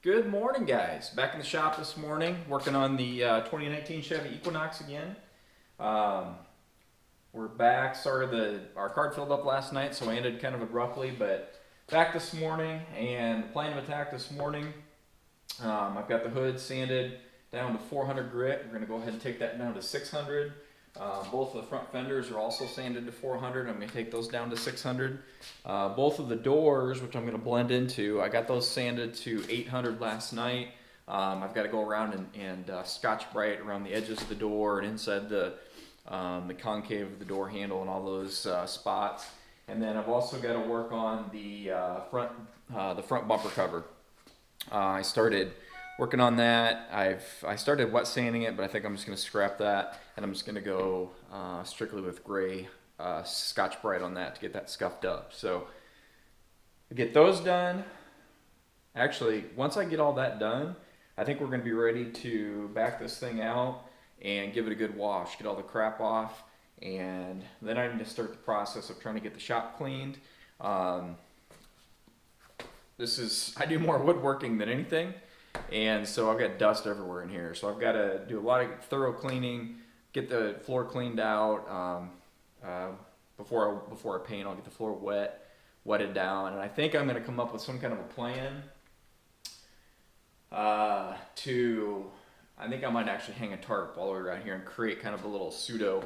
Good morning, guys. Back in the shop this morning, working on the 2019 Chevy Equinox again. We're back. Our card filled up last night, so I ended kind of abruptly, but back this morning, and the plan of attack this morning, I've got the hood sanded down to 400 grit. We're going to go ahead and take that down to 600. Both of the front fenders are also sanded to 400. I'm going to take those down to 600. Both of the doors, which I'm going to blend into, I got those sanded to 800 last night. I've got to go around and Scotch Brite around the edges of the door and inside the concave of the door handle and all those spots. And then I've also got to work on the front bumper cover. I started working on that. I started wet sanding it, but I think I'm just going to scrap that, and I'm just going to go strictly with gray Scotch Brite on that to get that scuffed up. So I get those done. Actually, once I get all that done, I think we're going to be ready to back this thing out and give it a good wash, get all the crap off, and then I need to start the process of trying to get the shop cleaned. I do more woodworking than anything. And so I've got dust everywhere in here. So I've got to do a lot of thorough cleaning, get the floor cleaned out. Before I paint, I'll get the floor wetted down. And I think I'm going to come up with some kind of a plan I think I might actually hang a tarp all the way around here and create kind of a little pseudo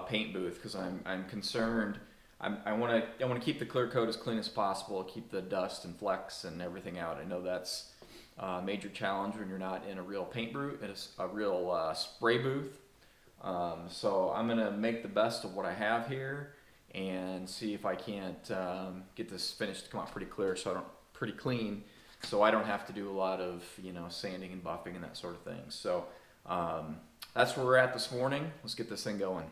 paint booth, because I'm concerned. I want to keep the clear coat as clean as possible, keep the dust and flecks and everything out. I know that's a major challenge when you're not in a real paint booth. It's a real spray booth. So I'm gonna make the best of what I have here and see if I can't get this finished to come out pretty clean, so I don't have to do a lot of sanding and buffing and that sort of thing. So that's where we're at this morning. Let's get this thing going.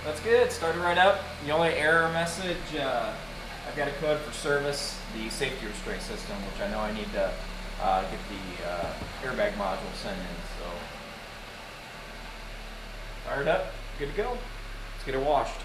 That's good. Started right up. The only error message, I've got a code for service, the safety restraint system, which I know I need to get the airbag module sent in. So fired up, good to go. Let's get her washed.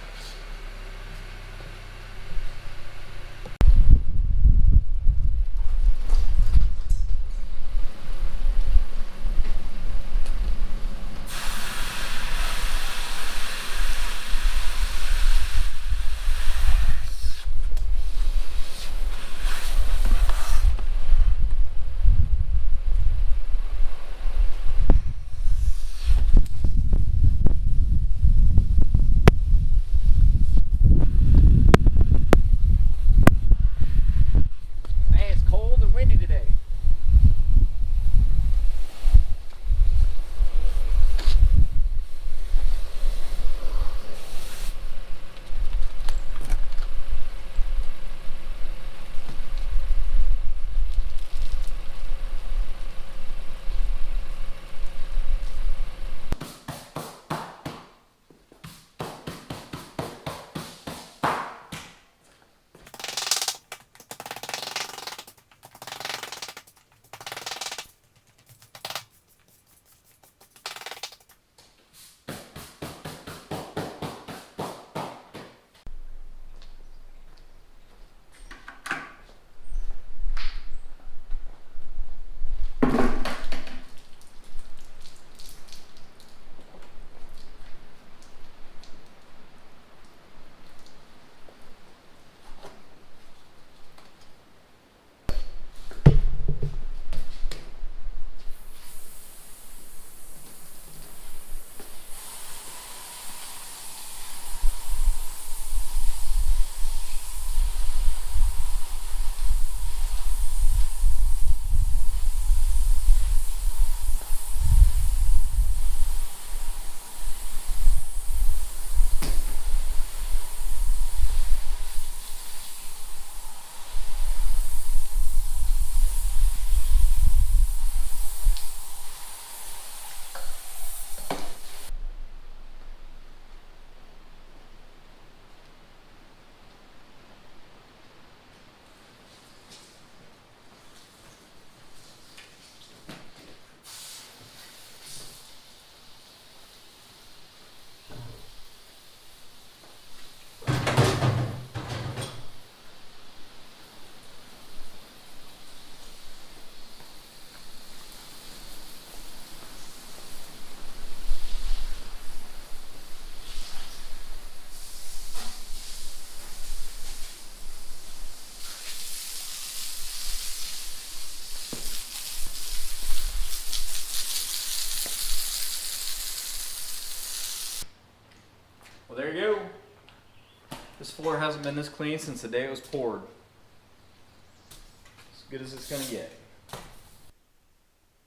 Well, there you go. This floor hasn't been this clean since the day it was poured. As good as it's gonna get.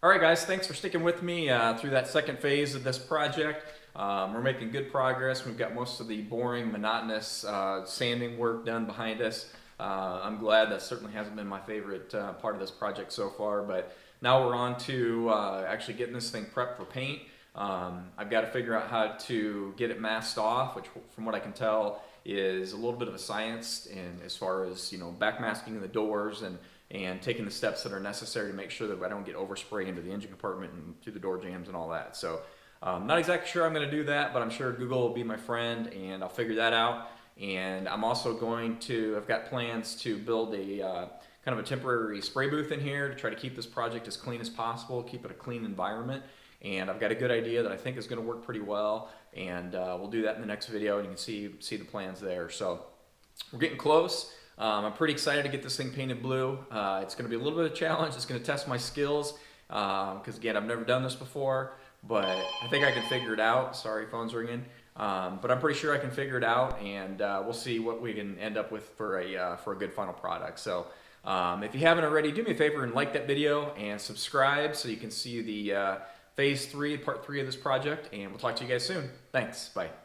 All right, guys, thanks for sticking with me through that second phase of this project. We're making good progress. We've got most of the boring, monotonous sanding work done behind us. I'm glad. That certainly hasn't been my favorite part of this project so far, but now we're on to actually getting this thing prepped for paint. I've got to figure out how to get it masked off, which from what I can tell is a little bit of a science in as far as, you know, backmasking the doors and taking the steps that are necessary to make sure that I don't get overspray into the engine compartment and through the door jambs and all that. So not exactly sure I'm going to do that, but I'm sure Google will be my friend and I'll figure that out. And I'm also going to, I've got plans to build a kind of a temporary spray booth in here to try to keep this project as clean as possible, keep it a clean environment. And I've got a good idea that I think is going to work pretty well, and we'll do that in the next video, and you can see the plans there. So we're getting close. I'm pretty excited to get this thing painted blue. It's going to be a little bit of a challenge. It's going to test my skills because, again, I've never done this before, but I think I can figure it out. Sorry, phone's ringing. But I'm pretty sure I can figure it out, and we'll see what we can end up with for a good final product. So if you haven't already, do me a favor and like that video and subscribe so you can see the Phase 3, Part 3 of this project, and we'll talk to you guys soon. Thanks. Bye.